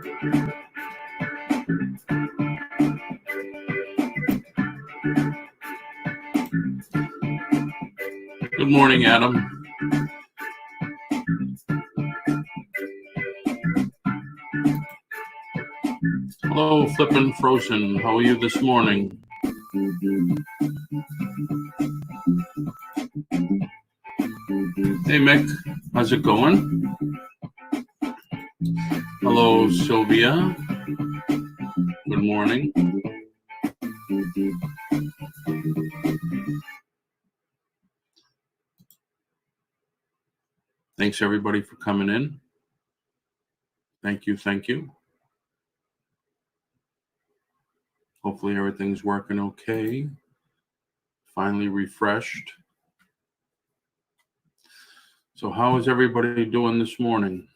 Good morning, Adam. Hello, Flippin' Frozen. How are you this morning? Hey, Mick. How's it going? Hello, Sylvia. Good morning. Thanks, everybody, for coming in. Thank you. Thank you. Hopefully everything's working okay. Finally refreshed. So how is everybody doing this morning?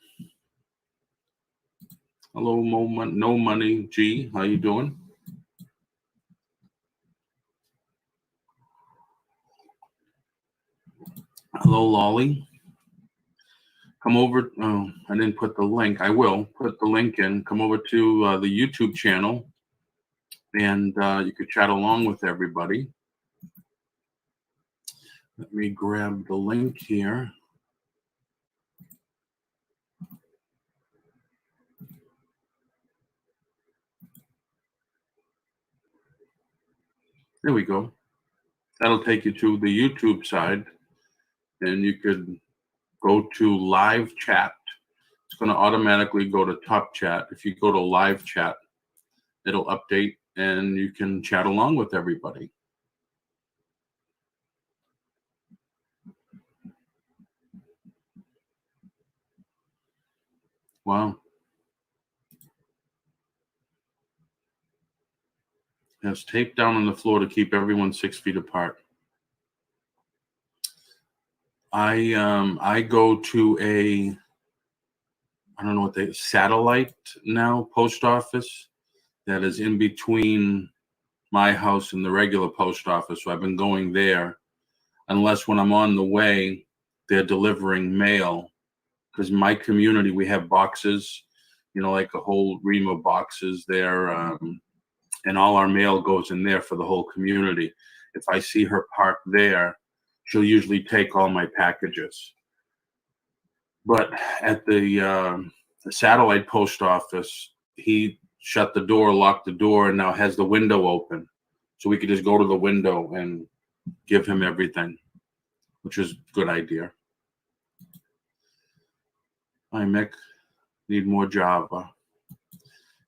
Hello, No Money G. How you doing? Hello, Lolly. Come over. Oh, I didn't put the link. I will put the link in. Come over to the YouTube channel, and you could chat along with everybody. Let me grab the link here. There we go. That'll take you to the YouTube side, and you could go to live chat. It's going to automatically go to top chat. If you go to live chat, it'll update, and you can chat along with everybody. Wow. Has tape down on the floor to keep everyone 6 feet apart. I go to I don't know what satellite now post office that is in between my house and the regular post office. So I've been going there, unless when I'm on the way, they're delivering mail. Because my community, we have boxes, like a whole ream of boxes there, and all our mail goes in there for the whole community. If I see her parked there, she'll usually take all my packages. But at the satellite post office, he shut the door, locked the door, and now has the window open. So we could just go to the window and give him everything, which is a good idea. Hi, Mick. Need more Java.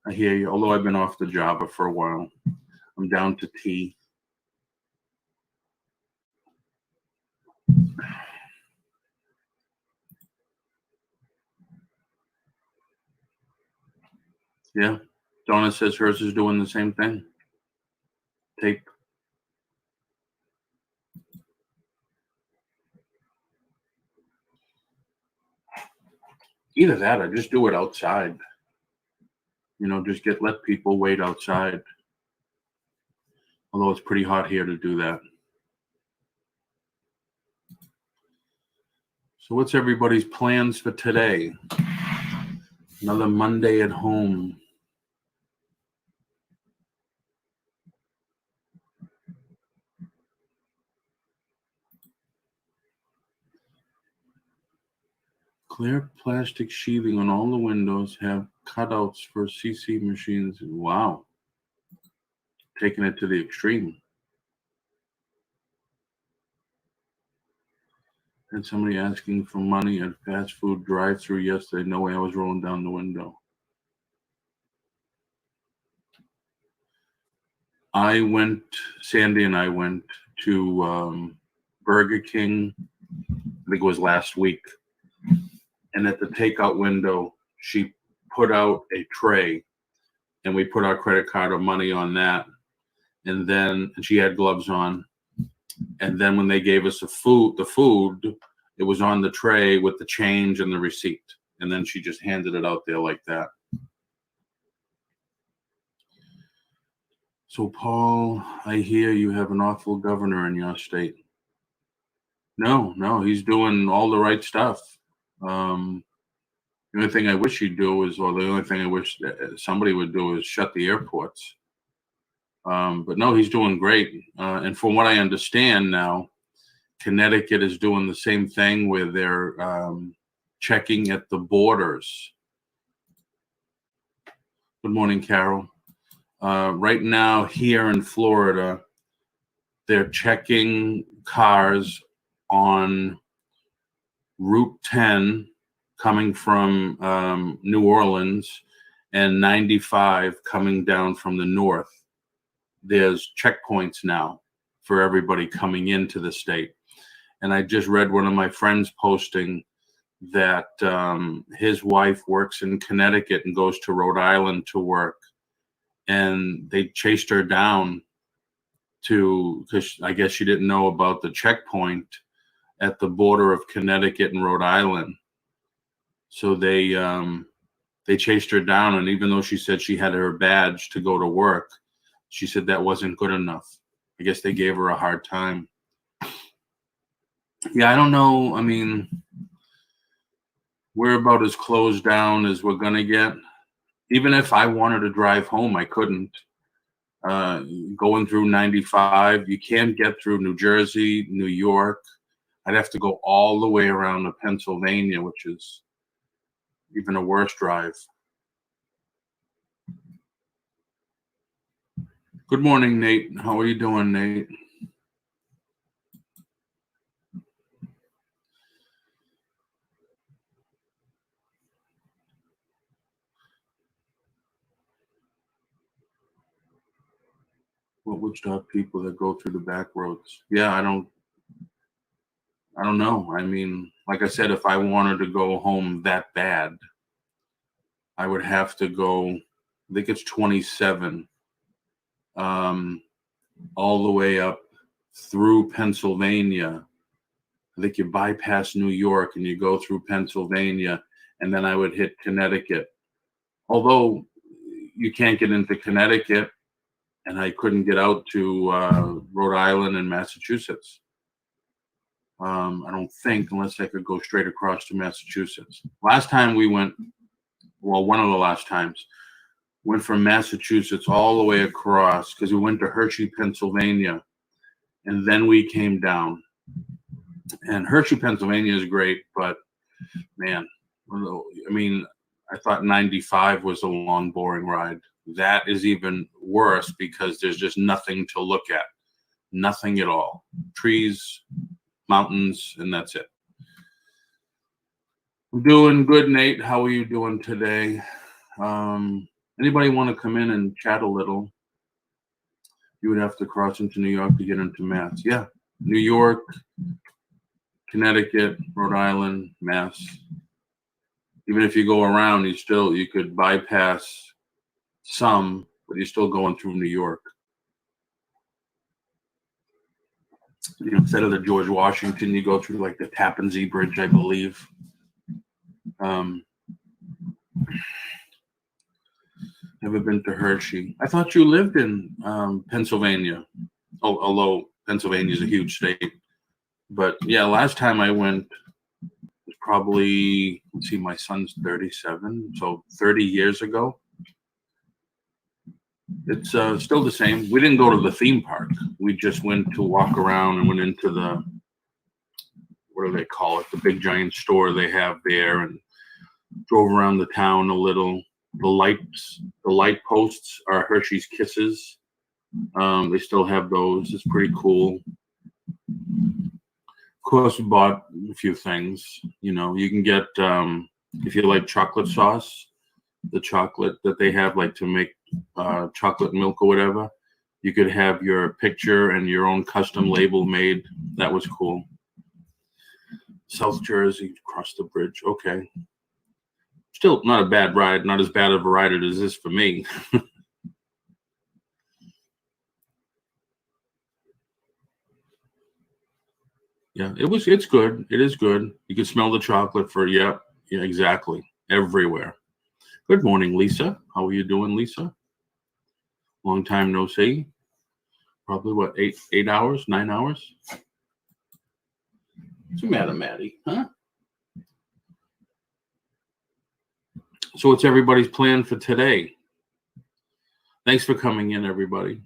I hear you, although I've been off the Java for a while. I'm down to T. Yeah. Donna says hers is doing the same thing. Tape. Either that or just do it outside. Just let people wait outside. Although it's pretty hot here to do that. So what's everybody's plans for today? Another Monday at home. Clear plastic sheathing on all the windows have cutouts for CC machines. Wow. Taking it to the extreme. Had somebody asking for money at fast food drive-thru yesterday. No way I was rolling down the window. Sandy and I went to Burger King, I think it was last week. And at the takeout window, she put out a tray, and we put our credit card or money on that. And she had gloves on. And then when they gave us the food, it was on the tray with the change and the receipt. And then she just handed it out there like that. So, Paul, I hear you have an awful governor in your state. No, he's doing all the right stuff. The only thing I wish he'd do is, or the only thing I wish that somebody would do is shut the airports. But no, he's doing great. And from what I understand now, Connecticut is doing the same thing where they're checking at the borders. Good morning, Carol. Right now, here in Florida, they're checking cars on Route 10 coming from New Orleans and 95 coming down from the north. There's checkpoints now for everybody coming into the state. And I just read one of my friends posting that his wife works in Connecticut and goes to Rhode Island to work. And they chased her down because I guess she didn't know about the checkpoint at the border of Connecticut and Rhode Island. So they chased her down, and even though she said she had her badge to go to work, she said that wasn't good enough. I guess they gave her a hard time. Yeah, I don't know. I mean, we're about as closed down as we're gonna get. Even if I wanted to drive home, I couldn't. Going through 95, you can't get through New Jersey, New York. I'd have to go all the way around to Pennsylvania, which is even a worse drive. Good morning, Nate. How are you doing, Nate? What would stop people that go through the back roads? Yeah, I don't know. I mean, like I said, if I wanted to go home that bad, I would have to go, I think it's 27, all the way up through Pennsylvania. I think you bypass New York and you go through Pennsylvania, and then I would hit Connecticut. Although you can't get into Connecticut, and I couldn't get out to Rhode Island and Massachusetts. I don't think, unless I could go straight across to Massachusetts. Last time we went, well, one of the last times, went from Massachusetts all the way across because we went to Hershey, Pennsylvania, and then we came down. And Hershey, Pennsylvania is great, but man, I mean, I thought 95 was a long, boring ride. That is even worse because there's just nothing to look at. Nothing at all. Trees, mountains, and that's it. I'm doing good, Nate. How are you doing today? Anybody want to come in and chat a little? You would have to cross into New York to get into Mass. Yeah, New York, Connecticut, Rhode Island, Mass. Even if you go around, you could bypass some, but you're still going through New York. You know, instead of the George Washington, you go through like the Tappan Zee Bridge, I believe. Never been to Hershey. I thought you lived in Pennsylvania, although Pennsylvania is a huge state. But yeah, last time I went was probably, let's see, my son's 37, so 30 years ago. It's still the same. We didn't go to the theme park. We just went to walk around and went into the, what do they call it? The big giant store they have there, and drove around the town a little. The light posts are Hershey's Kisses. They still have those. It's pretty cool. Of course, we bought a few things. You know, you can get, if you like chocolate sauce, the chocolate that they have, like to make chocolate milk or whatever, you could have your picture and your own custom label made. That was cool. South Jersey, across the bridge. Okay. Still not a bad ride, not as bad of a ride as this for me. Yeah, it's good. It is good. You can smell the chocolate yeah, exactly. Everywhere. Good morning, Lisa. How are you doing, Lisa? Long time no see. Probably what, 8 hours, 9 hours? What's the matter, Maddie? Huh? So what's everybody's plan for today? Thanks for coming in, everybody.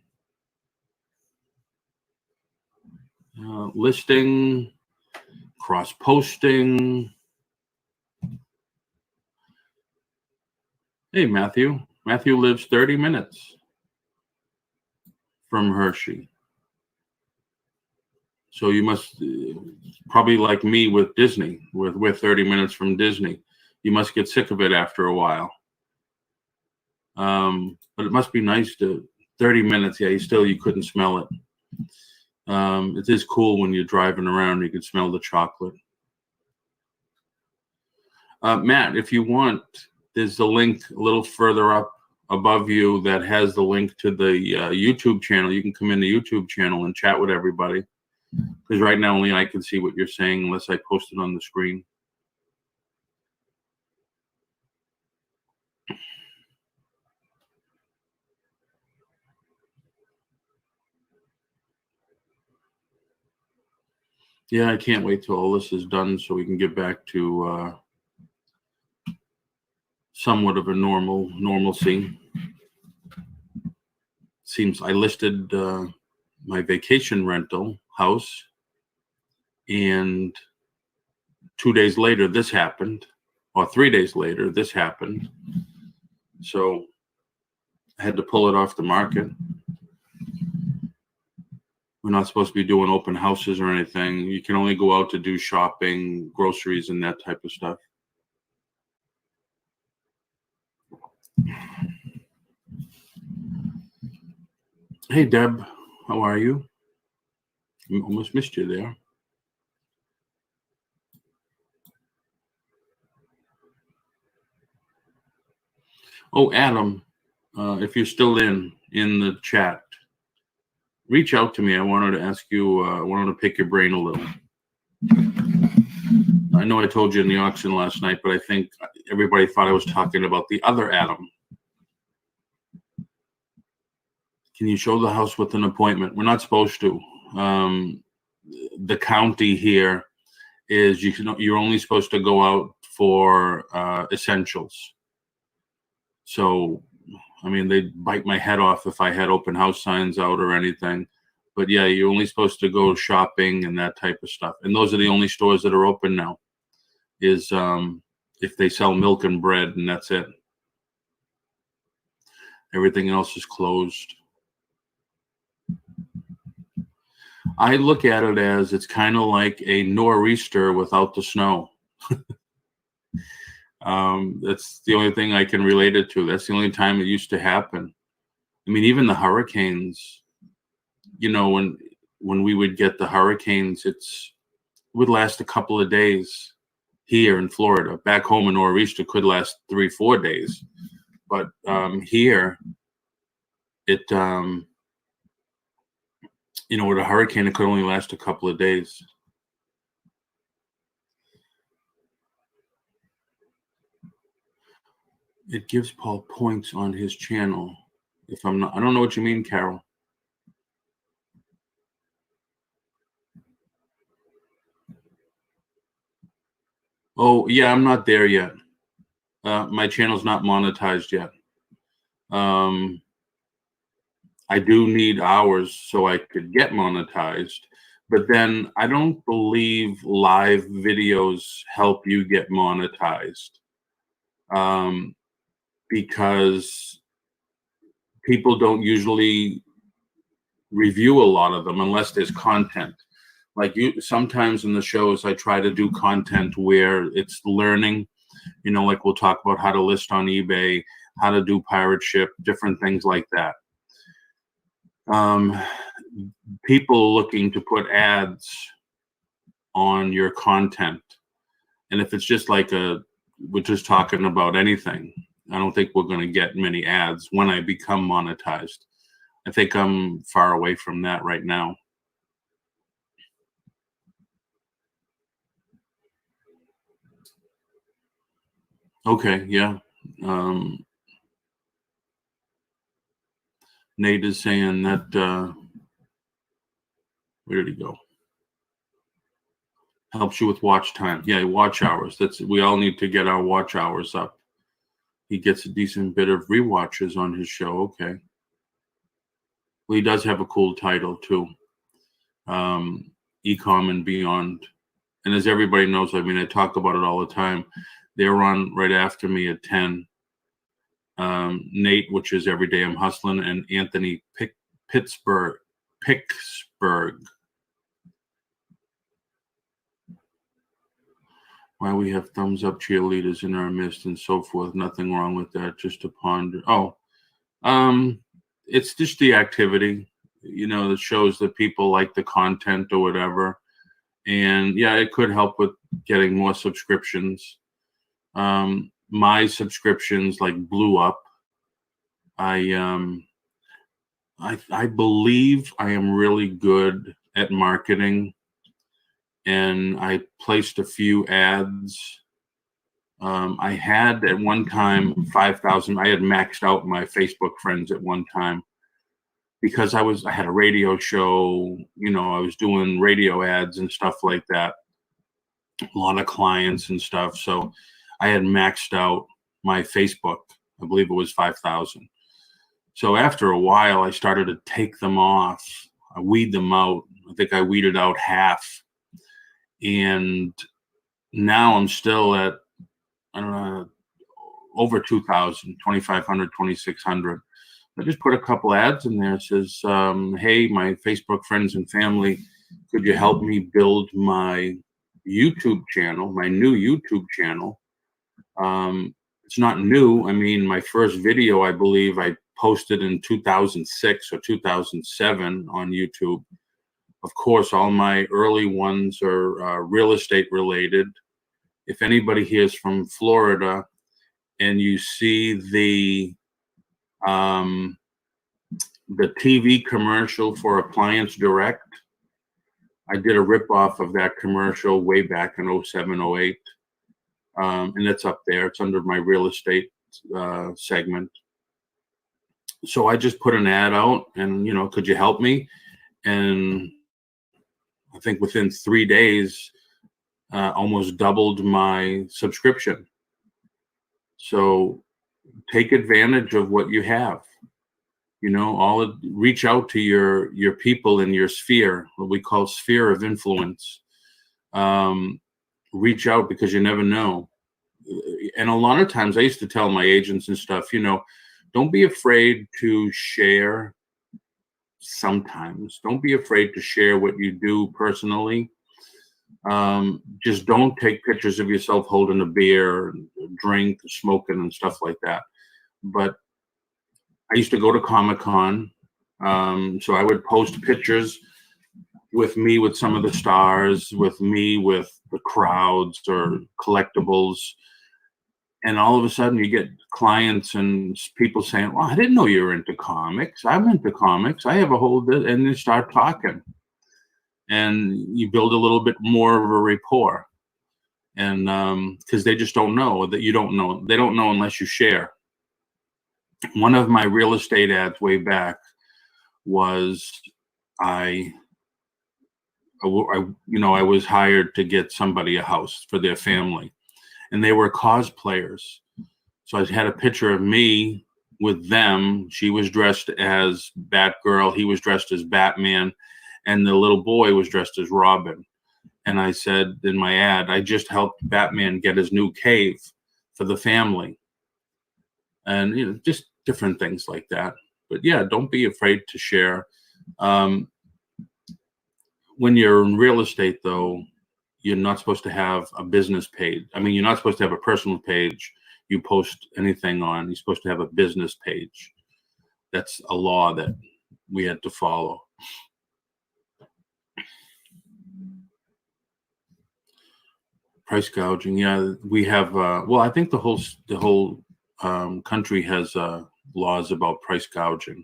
Listing, cross-posting. Hey, Matthew. Matthew lives 30 minutes from Hershey. So you must, probably like me with Disney, we're 30 minutes from Disney. You must get sick of it after a while. But it must be nice to 30 minutes. Yeah, you couldn't smell it. It is cool when you're driving around, you can smell the chocolate. Matt, if you want, there's a link a little further up above you that has the link to the YouTube channel. You can come in the YouTube channel and chat with everybody. Because right now only I can see what you're saying unless I post it on the screen. Yeah, I can't wait till all this is done so we can get back to somewhat of a normalcy. Seems I listed my vacation rental house, and 2 days later this happened, or 3 days later this happened. So I had to pull it off the market. We're not supposed to be doing open houses or anything. You can only go out to do shopping, groceries, and that type of stuff. Hey, Deb, how are you? I almost missed you there. Oh, Adam, if you're still in the chat, reach out to me. I wanted to ask you, I wanted to pick your brain a little. I know I told you in the auction last night, but I think everybody thought I was talking about the other Adam. Can you show the house with an appointment? We're not supposed to. The county here is you're only supposed to go out for essentials. So, I mean, they'd bite my head off if I had open house signs out or anything. But yeah, you're only supposed to go shopping and that type of stuff. And those are the only stores that are open now, is if they sell milk and bread, and that's it. Everything else is closed. I look at it as it's kind of like a nor'easter without the snow. That's the only thing I can relate it to. That's the only time it used to happen. I mean, even the hurricanes, when we would get the hurricanes, it would last a couple of days here in Florida. Back home in nor'easter could last 3-4 days. But here, it, with a hurricane, it could only last a couple of days. It gives Paul points on his channel. If I'm not, I don't know what you mean, Carol. Oh, yeah, I'm not there yet. My channel's not monetized yet. I do need hours so I could get monetized, but then I don't believe live videos help you get monetized, because people don't usually review a lot of them unless there's content. Like sometimes in the shows, I try to do content where it's learning, like we'll talk about how to list on eBay, how to do pirate ship, different things like that. People looking to put ads on your content. And if it's just like we're just talking about anything, I don't think we're going to get many ads when I become monetized. I think I'm far away from that right now. Okay, yeah. Nate is saying that, where did he go? Helps you with watch time. Yeah, watch hours. We all need to get our watch hours up. he gets a decent bit of rewatches on his show. Okay. Well, he does have a cool title too. Ecom and Beyond. And as everybody knows, I mean, I talk about it all the time. They're on right after me at 10. Nate, which is Every Day I'm Hustling, and Anthony Pittsburgh. Why we have thumbs up cheerleaders in our midst and so forth. Nothing wrong with that. Just to ponder. Oh, it's just the activity, that shows that people like the content or whatever. And yeah, it could help with getting more subscriptions. My subscriptions blew up. I believe I am really good at marketing, and I placed a few ads. I had at one time 5,000. I had maxed out my Facebook friends at one time because I had a radio show. I was doing radio ads and stuff like that. A lot of clients and stuff. So I had maxed out my Facebook. I believe it was 5,000. So after a while, I started to take them off. I weed them out. I think I weeded out half. And now I'm still at, I don't know, over 2,000, 2,500, 2,600. I just put a couple ads in there. It says, hey, my Facebook friends and family, could you help me build my YouTube channel, my new YouTube channel? It's not new. I mean, my first video, I believe I posted in 2006 or 2007 on YouTube. Of course, all my early ones are real estate related. If anybody here is from Florida and you see the TV commercial for Appliance Direct, I did a ripoff of that commercial way back in 07, 08. And it's up there. It's under my real estate segment. So I just put an ad out and, could you help me? And I think within 3 days, almost doubled my subscription. So take advantage of what you have. Reach out to your people in your sphere, what we call sphere of influence. Reach out because you never know. And a lot of times I used to tell my agents and stuff, don't be afraid to share. Sometimes don't be afraid to share what you do personally. Just don't take pictures of yourself holding a beer, drink, smoking and stuff like that. But I used to go to Comic-Con. So I would post pictures with me with some of the stars, with me with the crowds or collectibles. And all of a sudden you get clients and people saying, well, I didn't know you were into comics. I'm into comics. I have a whole, and you start talking and you build a little bit more of a rapport. And because they just don't know that you don't know. They don't know unless you share. One of my real estate ads way back was I was hired to get somebody a house for their family. And they were cosplayers. So I had a picture of me with them. She was dressed as Batgirl. He was dressed as Batman. And the little boy was dressed as Robin. And I said in my ad, I just helped Batman get his new cave for the family. And, just different things like that. But yeah, don't be afraid to share. When you're in real estate, though, you're not supposed to have a business page. I mean, you're not supposed to have a personal page you post anything on. You're supposed to have a business page. That's a law that we had to follow. Price gouging. Yeah, we have. Well, I think the whole country has laws about price gouging.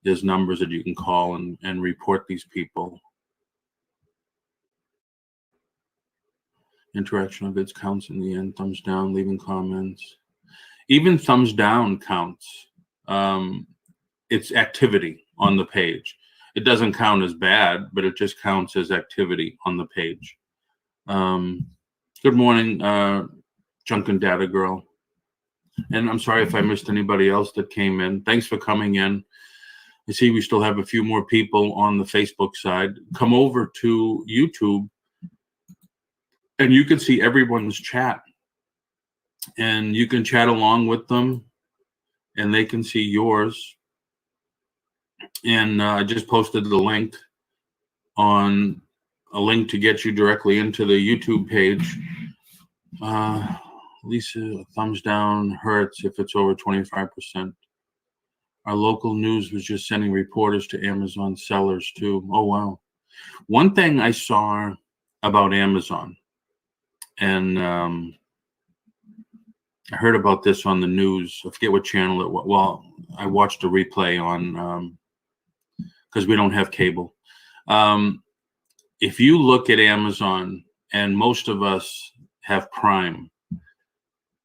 There's numbers that you can call and report these people. Interaction of it counts in the end. Thumbs down, leaving comments. Even thumbs down counts. It's activity on the page. It doesn't count as bad, but it just counts as activity on the page. Good morning, Junk and Data Girl. And I'm sorry if I missed anybody else that came in. Thanks for coming in. I see we still have a few more people on the Facebook side. Come over to YouTube and you can see everyone's chat. And you can chat along with them and they can see yours. And I just posted the link on a link to get you directly into the YouTube page. Lisa, thumbs down hurts if it's over 25%. Our local news was just sending reporters to Amazon sellers too. Oh, wow. One thing I saw about Amazon, and I heard about this on the news. I forget what channel it was. Well, I watched a replay on, because we don't have cable. If you look at Amazon, and most of us have Prime,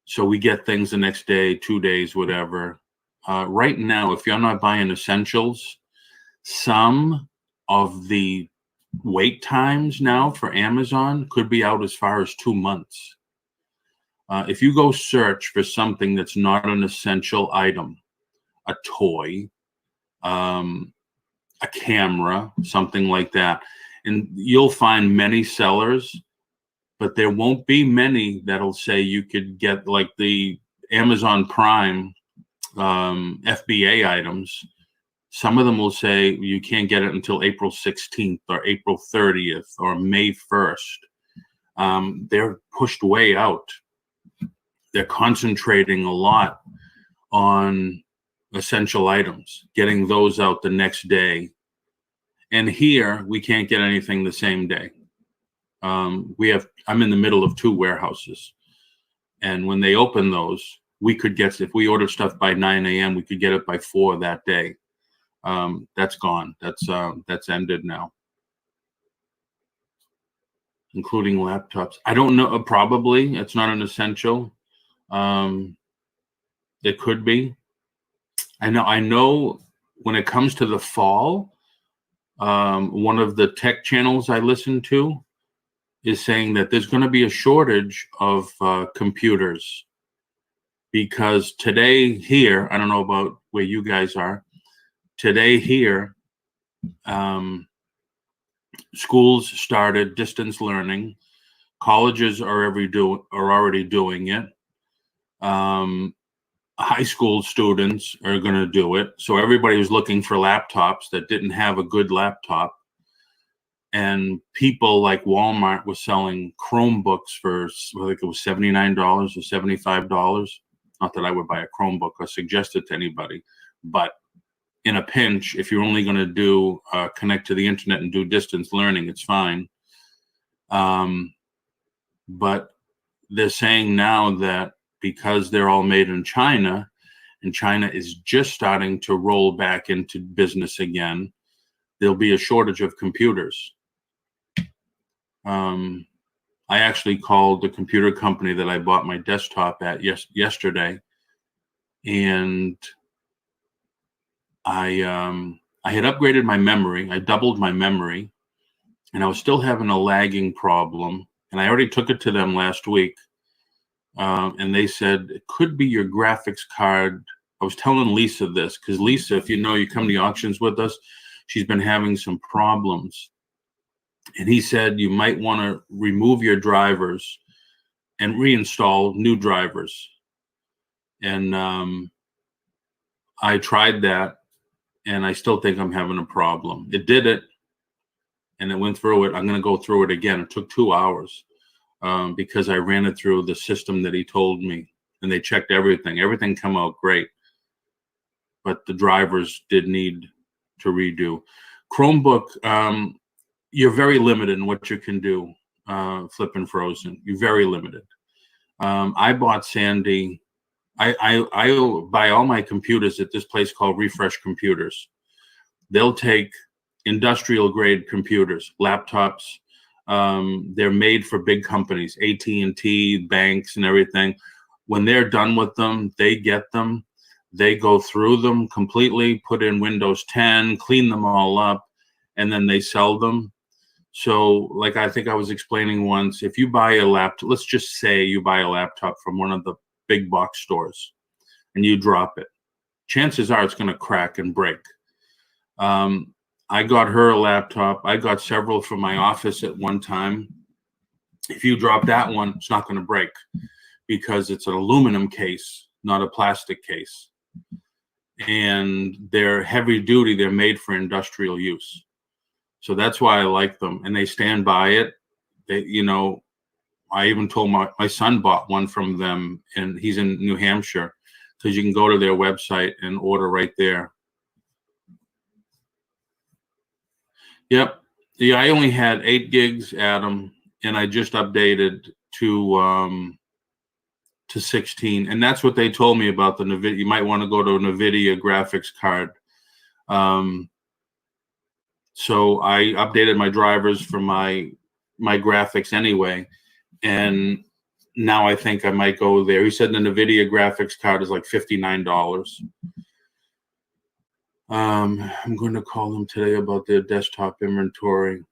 so we get things the next day, 2 days, whatever. Right now, if you're not buying essentials, some of the wait times now for Amazon could be out as far as 2 months. If you go search for something that's not an essential item, a toy, a camera, something like that, and you'll find many sellers, but there won't be many that'll say you could get like the Amazon Prime FBA items. Some of them will say you can't get it until April 16th or April 30th or May 1st. They're pushed way out. They're concentrating a lot on essential items, getting those out the next day. And here we can't get anything the same day. I'm in the middle of 2 warehouses. And when they open those, we could get, if we order stuff by 9 a.m., we could get it by 4 that day. That's gone. That's ended now. Including laptops. I don't know. Probably it's not an essential. It could be. I know when it comes to the fall, one of the tech channels I listen to is saying that there's going to be a shortage of computers. Because today here, I don't know about where you guys are, today here, schools started distance learning. Colleges are already doing it. High school students are going to do it. So everybody was looking for laptops that didn't have a good laptop. And people like Walmart was selling Chromebooks for, I think it was $79 or $75. Not that I would buy a Chromebook or suggest it to anybody, but in a pinch, if you're only going to do connect to the internet and do distance learning, it's fine. But they're saying now that because they're all made in China, and China is just starting to roll back into business again, there'll be a shortage of computers. I actually called the computer company that I bought my desktop at yesterday, and I had upgraded my memory. I doubled my memory, and I was still having a lagging problem. And I already took it to them last week, and they said it could be your graphics card. I was telling Lisa this because Lisa, if you know, you come to auctions with us, she's been having some problems. And he said you might want to remove your drivers and reinstall new drivers. And I tried that, and I still think I'm having a problem. It did it, and it went through it. I'm going to go through it again. It took 2 hours because I ran it through the system that he told me, and they checked everything. Everything came out great, but the drivers did need to redo. Chromebook, you're very limited in what you can do, flip and frozen. You're very limited. I bought Sandy. I buy all my computers at this place called Refresh Computers. They'll take industrial grade computers, laptops. They're made for big companies, AT&T, banks, and everything. When they're done with them, they get them. They go through them completely, put in Windows 10, clean them all up, and then they sell them. So, like I think I was explaining once, if you buy a laptop, let's just say you buy a laptop from one of the big box stores, and you drop it, chances are it's going to crack and break. I got her a laptop. I got several from my office at one time. If you drop that one, it's not going to break because it's an aluminum case, not a plastic case. And they're heavy duty. They're made for industrial use. So that's why I like them. And they stand by it. They, you know, I even told my son bought one from them, and he's in New Hampshire, because you can go to their website and order right there. Yep. Yeah, I only had 8 gigs, Adam, and I just updated to 16, and that's what they told me about the NVIDIA. You might want to go to a NVIDIA graphics card. So I updated my drivers for my graphics anyway, and now I think I might go there. He said the NVIDIA graphics card is like $59. I'm going to call them today about their desktop inventory.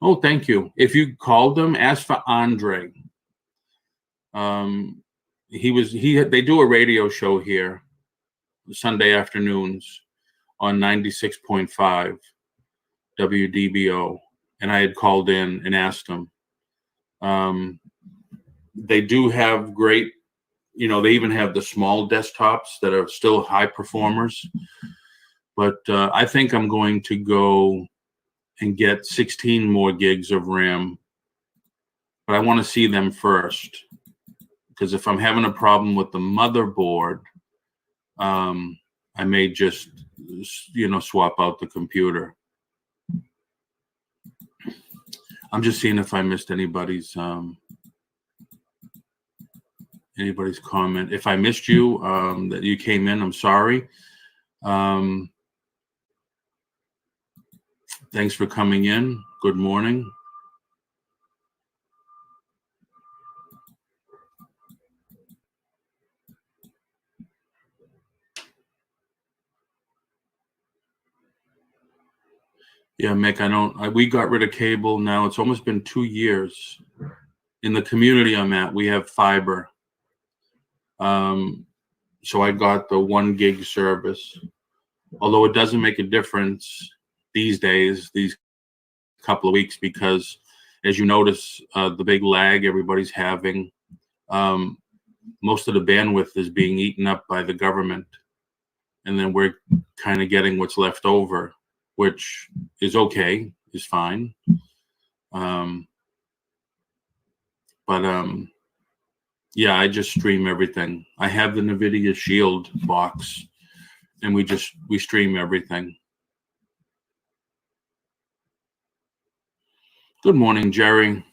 Oh, thank you. If you called them, ask for Andre. They do a radio show here Sunday afternoons on 96.5 WDBO, and I had called in and asked them. They do have great, you know, they even have the small desktops that are still high performers. But I think I'm going to go and get 16 more gigs of RAM. But I want to see them first, because if I'm having a problem with the motherboard, I may just, you know, swap out the computer. I'm just seeing if I missed anybody's comment. If I missed you, that you came in, I'm sorry. Thanks for coming in. Good morning. Yeah, Mick, we got rid of cable now. It's almost been 2 years. In the community I'm at, we have fiber. So I got the 1 gig service, although it doesn't make a difference these days, these couple of weeks, because as you notice, the big lag everybody's having, most of the bandwidth is being eaten up by the government, and then we're kind of getting what's left over, which is okay, is fine. Yeah, I just stream everything. I have the NVIDIA Shield box, and we stream everything. Good morning, Jerry.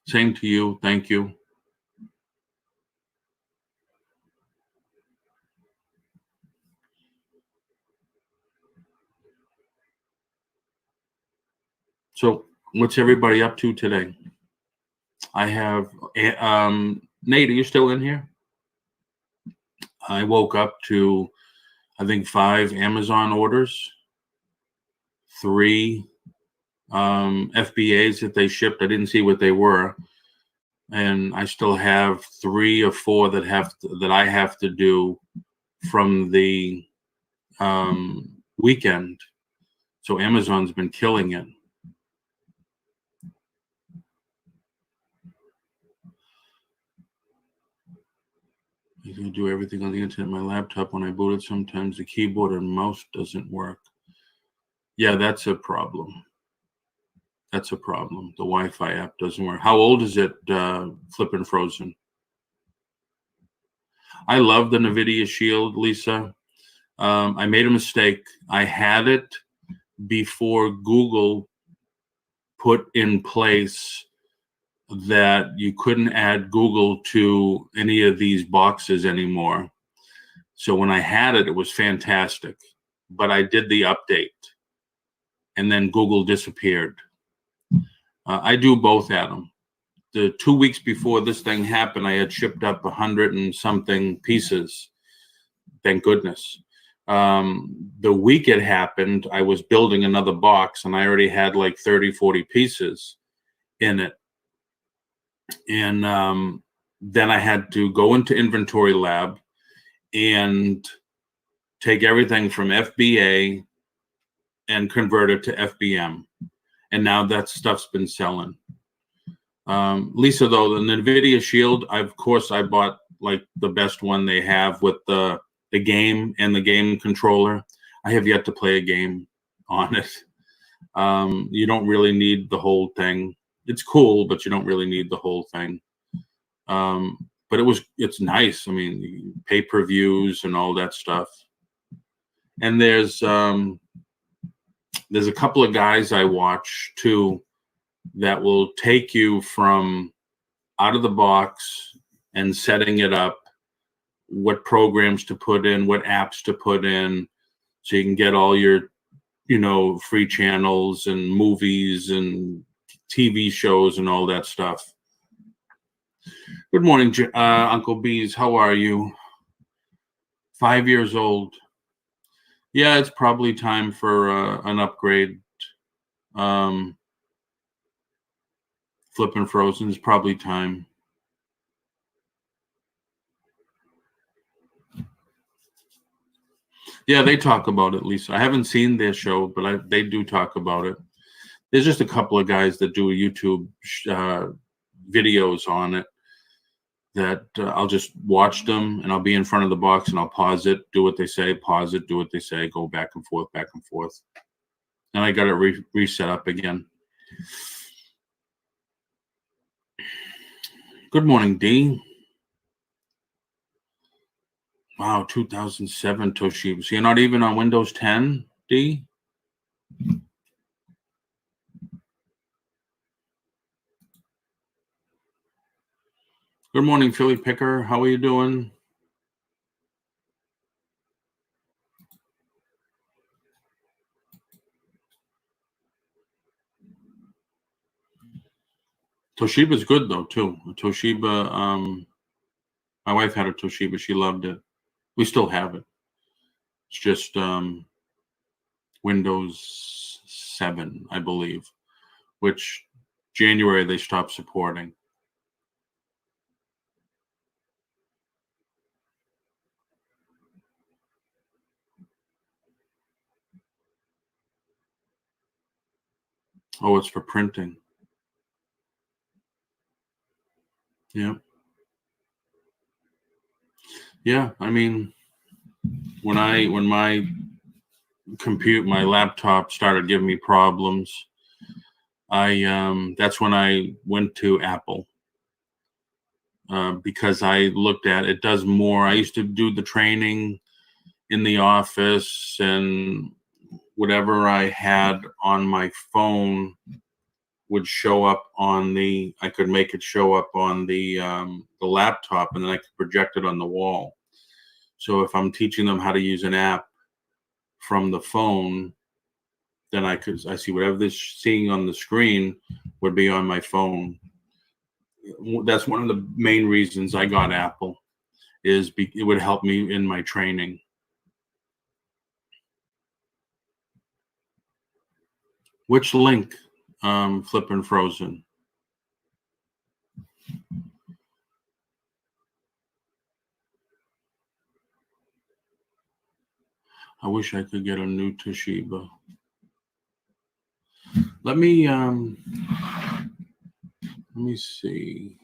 Same to you. Thank you. So what's everybody up to today? I have, Nate, are you still in here? I woke up to, I think, 5 Amazon orders, 3 FBAs that they shipped. I didn't see what they were. And I still have 3 or 4 that I have to do from the weekend. So Amazon's been killing it. I can do everything on the internet. My laptop, when I boot it, sometimes the keyboard and mouse doesn't work. Yeah, that's a problem. That's a problem. The Wi-Fi app doesn't work. How old is it, Flippin' Frozen? I love the NVIDIA Shield, Lisa. I made a mistake. I had it before Google put in place that you couldn't add Google to any of these boxes anymore. So when I had it, it was fantastic. But I did the update, and then Google disappeared. I do both, Adam. The 2 weeks before this thing happened, I had shipped up 100 and something pieces. Thank goodness. The week it happened, I was building another box, and I already had like 30, 40 pieces in it. And then I had to go into Inventory Lab and take everything from FBA and convert it to FBM. And now that stuff's been selling. Lisa, though, the NVIDIA Shield, I bought like the best one they have with the game and the game controller. I have yet to play a game on it. You don't really need the whole thing. It's cool, but you don't really need the whole thing. But it's nice. I mean, pay-per-views and all that stuff. And there's a couple of guys I watch too that will take you from out of the box and setting it up, what programs to put in, what apps to put in, so you can get all your, free channels and movies and TV shows and all that stuff. Good morning, Uncle Bees. How are you? 5 years old. Yeah, it's probably time for an upgrade. Flippin' Frozen is probably time. Yeah, they talk about it, Lisa. I haven't seen their show, but they do talk about it. There's just a couple of guys that do YouTube videos on it that I'll just watch them, and I'll be in front of the box and I'll pause it, do what they say, pause it, do what they say, go back and forth, and I got it reset up again. Good morning, D. Wow, 2007 Toshiba. So you're not even on Windows 10, D? Good morning, Philly Picker. How are you doing? Toshiba's good though too. Toshiba. My wife had a Toshiba. She loved it. We still have it. It's just Windows 7, I believe, which January they stopped supporting. Oh, it's for printing. Yeah. Yeah, I mean, when my laptop started giving me problems, that's when I went to Apple, because I looked at it does more. I used to do the training in the office, and whatever I had on my phone would show up I could make it show up on the laptop, and then I could project it on the wall. So if I'm teaching them how to use an app from the phone, then I see whatever they're seeing on the screen would be on my phone. That's one of the main reasons I got Apple, it would help me in my training. Which link? Flippin' Frozen. I wish I could get a new Toshiba. Let me see.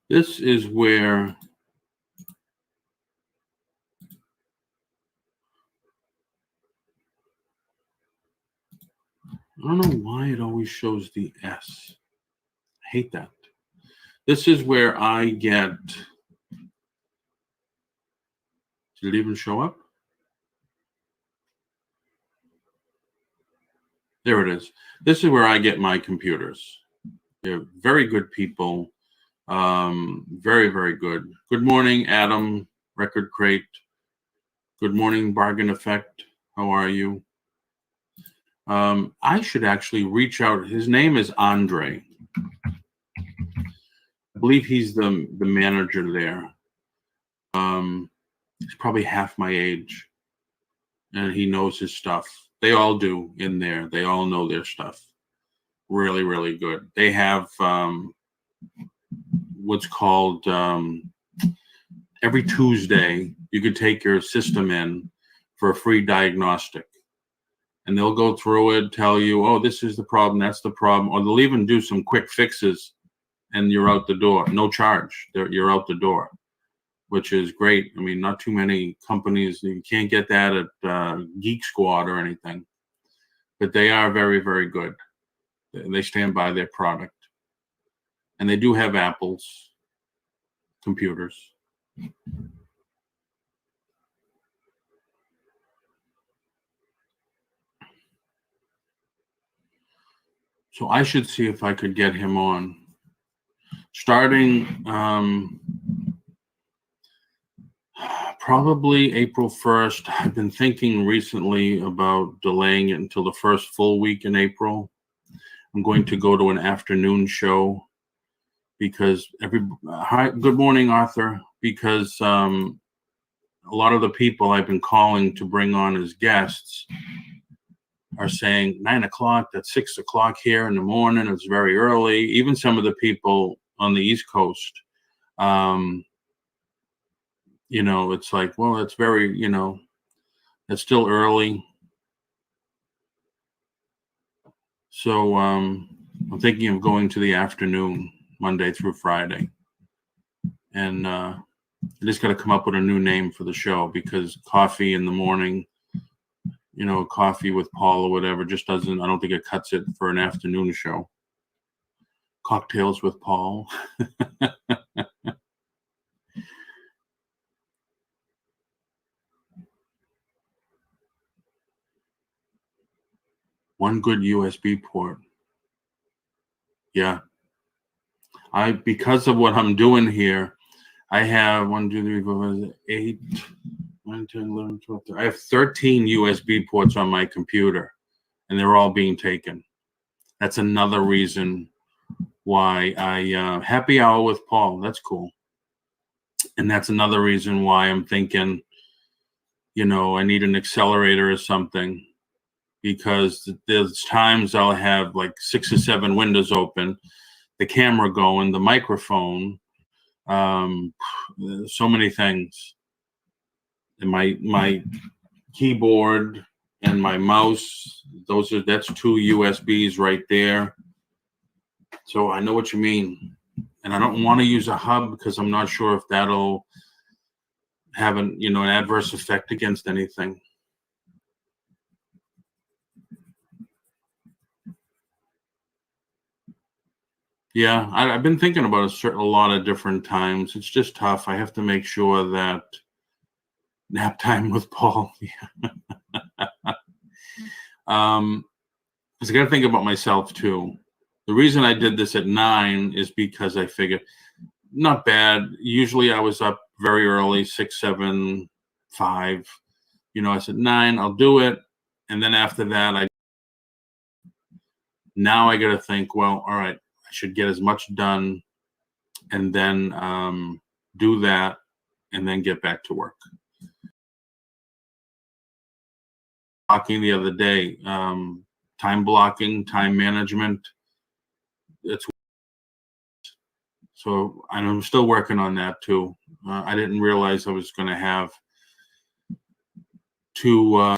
This is where I don't know why it always shows the S. I hate that. This is where I get. Did it even show up? There it is. This is where I get my computers. They're very good people. Very, very good. Good morning, Adam, Record Crate. Good morning, Bargain Effect. How are you? I should actually reach out. His name is Andre. I believe he's the manager there. He's probably half my age, and he knows his stuff. They all do in there. They all know their stuff. Really, really good. They have what's called every Tuesday, you could take your system in for a free diagnostic. And they'll go through it, tell you, oh, this is the problem, that's the problem. Or they'll even do some quick fixes and you're out the door. No charge. You're out the door, which is great. I mean, not too many companies, you can't get that at Geek Squad or anything. But they are very, very good. They stand by their product. And they do have Apple's computers. So I should see if I could get him on. Starting probably April 1st. I've been thinking recently about delaying it until the first full week in April. I'm going to go to an afternoon show because hi, good morning, Arthur, because a lot of the people I've been calling to bring on as guests are saying 9 o'clock, that's 6 o'clock here in the morning. It's very early. Even some of the people on the East Coast, it's like, well, it's very, it's still early. So I'm thinking of going to the afternoon, Monday through Friday. And I just got to come up with a new name for the show because coffee in the morning, coffee with Paul or whatever just doesn't, I don't think it cuts it for an afternoon show. Cocktails with Paul. One good USB port. Yeah. Because of what I'm doing here, I have 1, 2, 3, 4, 5, 8, 9, 10, 11, 12, 13. I have 13 USB ports on my computer, and they're all being taken. That's another reason why I happy hour with Paul. That's cool. And that's another reason why I'm thinking, I need an accelerator or something, because there's times I'll have like 6 or 7 windows open, the camera going, the microphone, so many things. And my keyboard and my mouse, that's 2 USBs right there. So I know what you mean. And I don't want to use a hub because I'm not sure if that'll have an adverse effect against anything. Yeah, I've been thinking about a lot of different times. It's just tough. I have to make sure that nap time with Paul. Because I got to think about myself too. The reason I did this at 9 is because I figured not bad. Usually I was up very early, 6, 7, 5. I said 9, I'll do it. And then after that, now I got to think, well, all right, I should get as much done and then do that and then get back to work. Talking the other day, time blocking, time management. So I'm still working on that too. I didn't realize I was going to have to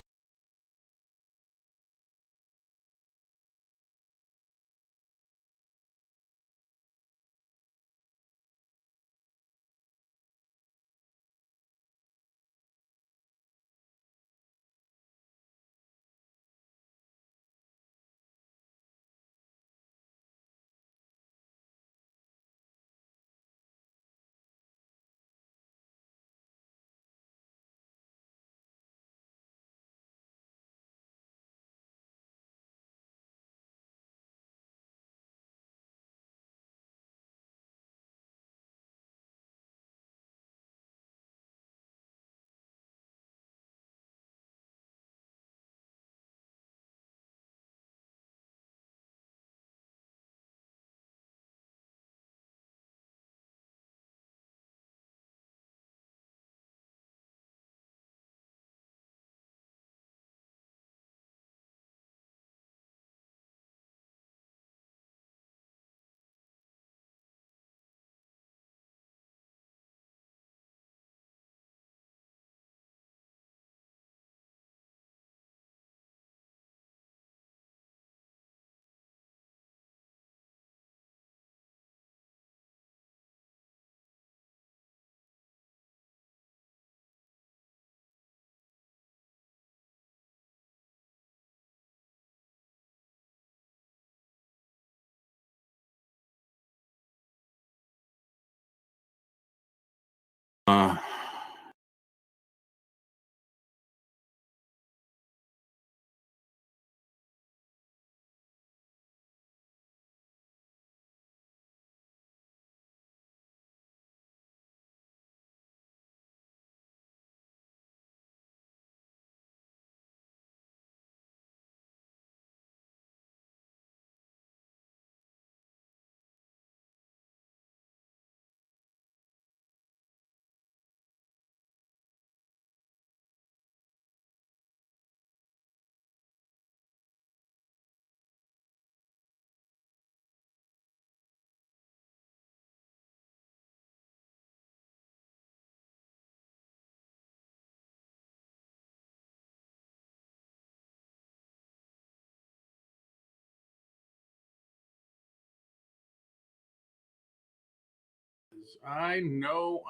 I know.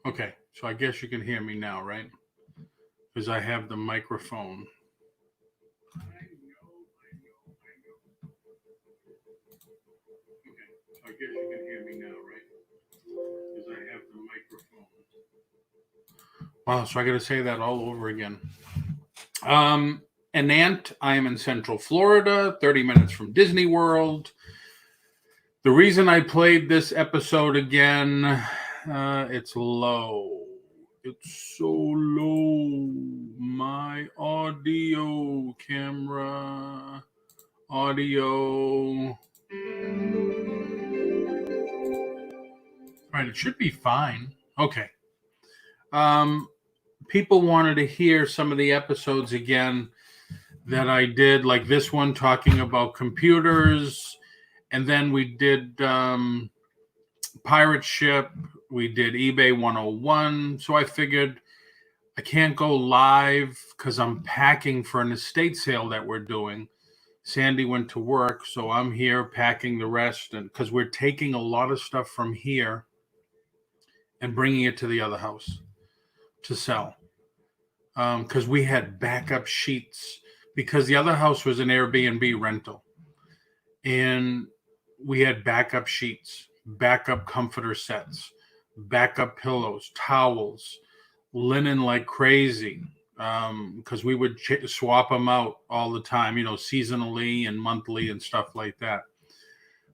Okay, so I guess you can hear me now, right? Because I have the microphone. Okay, so I guess you can hear me now, right? Because I have the microphone. Wow, so I got to say that all over again. Anant, I am in Central Florida, 30 minutes from Disney World. The reason I played this episode again, it's low. It's so low. My audio camera. Audio. Right, it should be fine. Okay. People wanted to hear some of the episodes again that I did, like this one talking about computers, and then we did Pirate Ship, we did eBay 101. So I figured I can't go live because I'm packing for an estate sale that we're doing. Sandy went to work, so I'm here packing the rest, and because we're taking a lot of stuff from here and bringing it to the other house to sell. Because we had backup sheets, because the other house was an Airbnb rental, and we had backup sheets, backup comforter sets, backup pillows, towels, linen like crazy, because we would swap them out all the time, seasonally and monthly and stuff like that.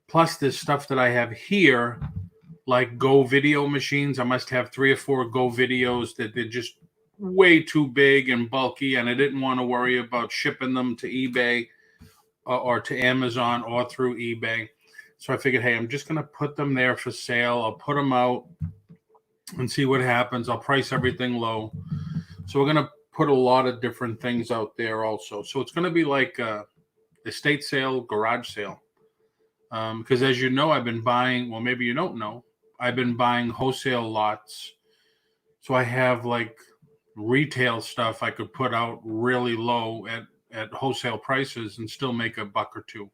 Plus, there's stuff that I have here, like Go Video machines. I must have 3 or 4 Go Videos that they're just way too big and bulky, and I didn't want to worry about shipping them to eBay or to Amazon or through eBay. So I figured, hey, I'm just going to put them there for sale. I'll put them out and see what happens. I'll price everything low. So we're going to put a lot of different things out there also. So it's going to be like a estate sale, garage sale. Because as you know, I've been buying, well, maybe you don't know, I've been buying wholesale lots. So I have like retail stuff I could put out really low at wholesale prices and still make $1 or $2.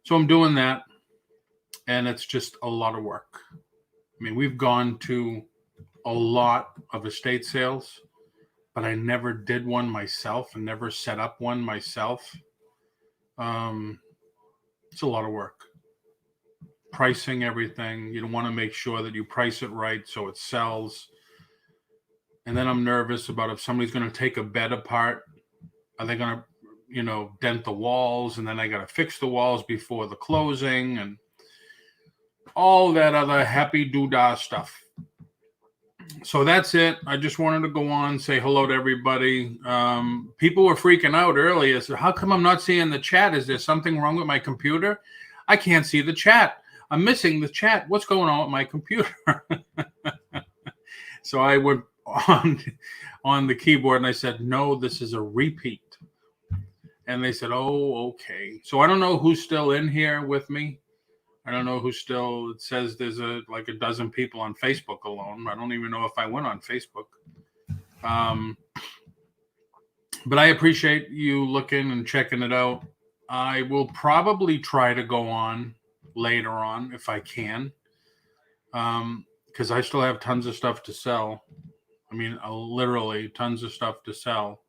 So I'm doing that, and it's just a lot of work. I mean, we've gone to a lot of estate sales, but I never did one myself and never set up one myself. It's a lot of work. Pricing everything. You want to make sure that you price it right so it sells. And then I'm nervous about if somebody's going to take a bed apart, are they going to, dent the walls? And then I got to fix the walls before the closing and all that other happy doodah stuff. So that's it. I just wanted to go on, say hello to everybody. People were freaking out earlier. So how come I'm not seeing the chat? Is there something wrong with my computer? I can't see the chat. I'm missing the chat. What's going on with my computer? So I went on the keyboard and I said, no, this is a repeat. And they said, oh, okay. So I don't know who's still in here with me. I don't know who's still, it says there's like a dozen people on Facebook alone. I don't even know if I went on Facebook. But I appreciate you looking and checking it out. I will probably try to go on later on if I can. Because I still have tons of stuff to sell. I mean, literally tons of stuff to sell.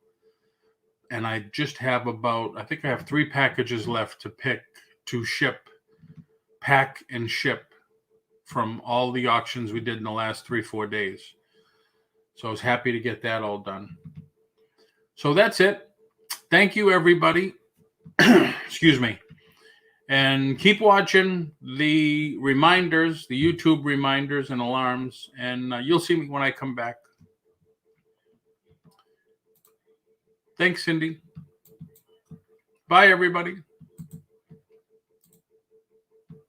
And I just have I think I have 3 packages left to ship, pack and ship from all the auctions we did in the last 3-4 days. So I was happy to get that all done. So that's it. Thank you, everybody. Excuse me. And keep watching the reminders, the YouTube reminders and alarms, and you'll see me when I come back. Thanks, Cindy. Bye, everybody.